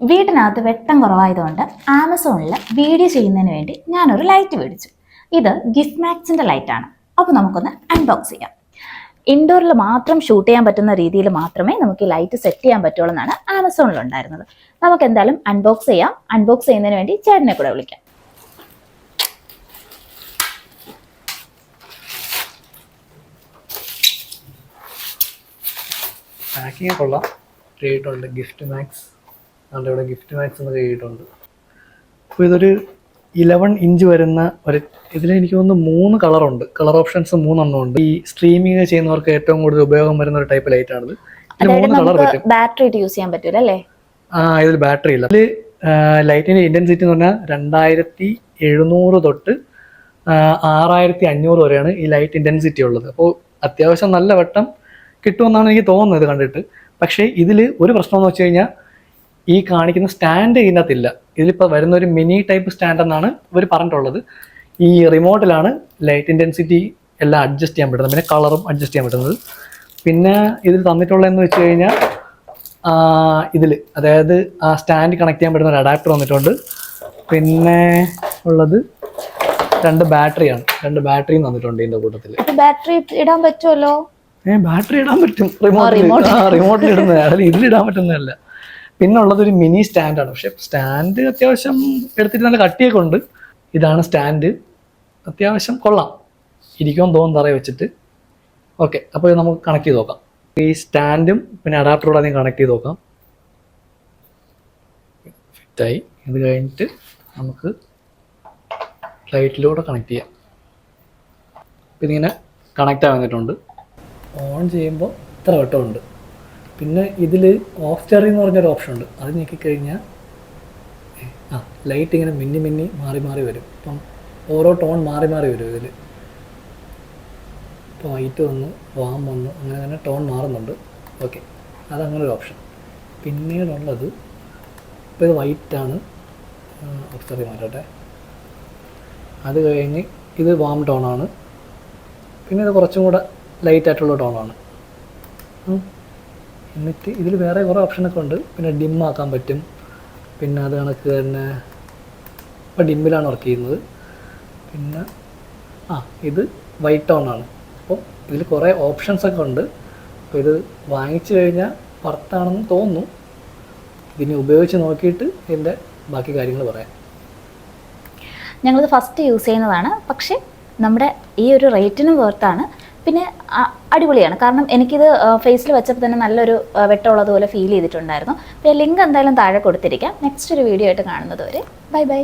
വീട്ടിനകത്ത് വെട്ടം കുറവായതുകൊണ്ട് ആമസോണിൽ വീഡിയോ ചെയ്യുന്നതിന് വേണ്ടി ഞാനൊരു ലൈറ്റ് മേടിച്ചു. ഇത് ഗിഫ്റ്റ് മാക്സിൻ്റെ ലൈറ്റാണ്. അപ്പോൾ നമുക്കൊന്ന് അൺബോക്സ് ചെയ്യാം. ഇൻഡോറിൽ മാത്രം ഷൂട്ട് ചെയ്യാൻ പറ്റുന്ന രീതിയിൽ മാത്രമേ നമുക്ക് ഈ ലൈറ്റ് സെറ്റ് ചെയ്യാൻ പറ്റുള്ളൂ എന്നാണ് ആമസോണിൽ ഉണ്ടായിരുന്നത്. നമുക്ക് എന്തായാലും അൺബോക്സ് ചെയ്യാം. അൺബോക്സ് ചെയ്യുന്നതിന് വേണ്ടി ചേട്ടനെ കൂടെ വിളിക്കാം. പാക്കിങ് കൊള്ളാം, ചെയ്തിട്ടുണ്ട്. ഗിഫ്റ്റ് മാക്സ് നമ്മുടെ ഇവിടെ ഗിഫ്റ്റ് മാക്സ് എന്ന് ചെയ്തിട്ടുണ്ട്. അപ്പോൾ ഇതൊരു 11 ഇഞ്ച് വരുന്ന ഒരു ഇതിലെനിക്ക് തോന്നുന്നു 3 കളറുണ്ട്. കളർ ഓപ്ഷൻസ് 3 എണ്ണം ഉണ്ട്. ഈ സ്ട്രീമിങ് ചെയ്യുന്നവർക്ക് ഏറ്റവും കൂടുതൽ ഉപയോഗം വരുന്ന ഒരു ടൈപ്പ് ലൈറ്റ് ആണിത്. ഇതിൽ 3 കളർ പറ്റും. ബാറ്ററി യൂസ് ചെയ്യാൻ പറ്റൂല അല്ലേ? ഇതിൽ ബാറ്ററി ഇല്ല. ഇതിൽ ലൈറ്റിന്റെ ഇന്റൻസിറ്റി എന്ന് പറഞ്ഞാൽ 2700 തൊട്ട് 6500 വരെയാണ് ഈ ലൈറ്റ് ഇന്റൻസിറ്റി ഉള്ളത്. അപ്പോൾ അത്യാവശ്യം നല്ല വെട്ടം കിട്ടുമെന്നാണ് എനിക്ക് തോന്നുന്നത് കണ്ടിട്ട്. പക്ഷേ ഇതിൽ ഒരു പ്രശ്നം എന്ന് വെച്ച് കഴിഞ്ഞാൽ ഈ കാണിക്കുന്ന സ്റ്റാൻഡ് ഇതിനകത്തില്ല. ഇതിലിപ്പോൾ വരുന്ന ഒരു മിനി ടൈപ്പ് സ്റ്റാൻഡ് എന്നാണ് ഇവർ പറഞ്ഞിട്ടുള്ളത്. ഈ റിമോട്ടിലാണ് ലൈറ്റ് ഇൻറ്റൻസിറ്റി എല്ലാം അഡ്ജസ്റ്റ് ചെയ്യാൻ പറ്റുന്നത്, പിന്നെ കളറും അഡ്ജസ്റ്റ് ചെയ്യാൻ പറ്റുന്നത്. പിന്നെ ഇതിൽ തന്നിട്ടുള്ളതെന്ന് വെച്ച് കഴിഞ്ഞാൽ ഇതിൽ അതായത് ആ സ്റ്റാൻഡ് കണക്ട് ചെയ്യാൻ പറ്റുന്ന ഒരു അഡാപ്റ്റർ വന്നിട്ടുണ്ട്. പിന്നെ ഉള്ളത് 2 ബാറ്ററിയാണ്. 2 ബാറ്ററിയും തന്നിട്ടുണ്ട് ഇതിൻ്റെ കൂട്ടത്തിൽ. ബാറ്ററി ഇടാൻ പറ്റുമല്ലോ? ബാറ്ററി ഇടാൻ പറ്റും, റിമോട്ടിൽ ഇടുന്നത്, അതിൽ ഇതിലിടാൻ പറ്റുന്നതല്ല. പിന്നെ ഉള്ളത് ഒരു മിനി സ്റ്റാൻഡാണ്. പക്ഷെ സ്റ്റാൻഡ് അത്യാവശ്യം എടുത്തിട്ട് നല്ല കട്ടിയൊക്കെ ഉണ്ട്. ഇതാണ് സ്റ്റാൻഡ്. അത്യാവശ്യം കൊള്ളാം, ഇരിക്കുമെന്ന് തോന്നുന്നു തറയെ വെച്ചിട്ട്. ഓക്കെ, അപ്പോൾ ഇത് നമുക്ക് കണക്ട് ചെയ്ത് നോക്കാം. ഈ സ്റ്റാൻഡും പിന്നെ അഡാപ്റ്ററോടെ അധികം കണക്ട് ചെയ്ത് നോക്കാം. ഫിറ്റായി. ഇത് കഴിഞ്ഞിട്ട് നമുക്ക് ലൈറ്റിലൂടെ കണക്ട് ചെയ്യാം. ഇതിങ്ങനെ കണക്റ്റ് ആവുന്നിട്ടുണ്ട്. ഓൺ ചെയ്യുമ്പോൾ ഇത്ര വട്ടമുണ്ട്. പിന്നെ ഇതിൽ ഓഫ് സ്റ്റെയറിംഗ് എന്ന് പറഞ്ഞൊരു ഓപ്ഷൻ ഉണ്ട്. അത് ഞെക്കിക്കഴിഞ്ഞാൽ ലൈറ്റ് ഇങ്ങനെ മിന്നി മിന്നി മാറി മാറി വരും. അപ്പം ഓരോ ടോൺ മാറി മാറി വരും ഇതിൽ. ഇപ്പോൾ വൈറ്റ് വന്നു, വാം വന്നു, അങ്ങനെ തന്നെ ടോൺ മാറുന്നുണ്ട്. ഓക്കെ, അതങ്ങനെ ഒരു ഓപ്ഷൻ. പിന്നീടുള്ളത് ഇപ്പോൾ ഇത് വൈറ്റാണ്. Of steering മാറ്റട്ടെ. അത് കഴിഞ്ഞ് ഇത് വാം ടോണാണ്. പിന്നെ ഇത് കുറച്ചും കൂടെ ലൈറ്റായിട്ടുള്ള ടോണാണ്. എന്നിട്ട് ഇതിൽ വേറെ കുറേ ഓപ്ഷനൊക്കെ ഉണ്ട്. പിന്നെ ഡിമ്മാക്കാൻ പറ്റും. പിന്നെ അത് കണക്ക് തന്നെ ഇപ്പോൾ ഡിമ്മിലാണ് വർക്ക് ചെയ്യുന്നത്. പിന്നെ ഇത് വൈറ്റ് ടോണാണ്. അപ്പോൾ ഇതിൽ കുറേ ഓപ്ഷൻസൊക്കെ ഉണ്ട്. അപ്പോൾ ഇത് വാങ്ങിച്ചു കഴിഞ്ഞാൽ വർത്താണെന്ന് തോന്നുന്നു. ഇതിനെ ഉപയോഗിച്ച് നോക്കിയിട്ട് ഇതിൻ്റെ ബാക്കി കാര്യങ്ങൾ പറയാം. ഞങ്ങളിത് ഫസ്റ്റ് യൂസ് ചെയ്യുന്നതാണ്. പക്ഷേ നമ്മുടെ ഈ ഒരു റേറ്റിനും വർത്താണ്. പിന്നെ അടിപൊളിയാണ്. കാരണം എനിക്കിത് ഫേസിൽ വെച്ചപ്പോൾ തന്നെ നല്ലൊരു വെട്ടമുള്ളതുപോലെ ഫീൽ ചെയ്തിട്ടുണ്ടായിരുന്നു. അപ്പോൾ ലിങ്ക് എന്തായാലും താഴെ കൊടുത്തിരിക്കാം. നെക്സ്റ്റ് ഒരു വീഡിയോ ആയിട്ട് കാണുന്നത് വരെ ബൈ ബൈ.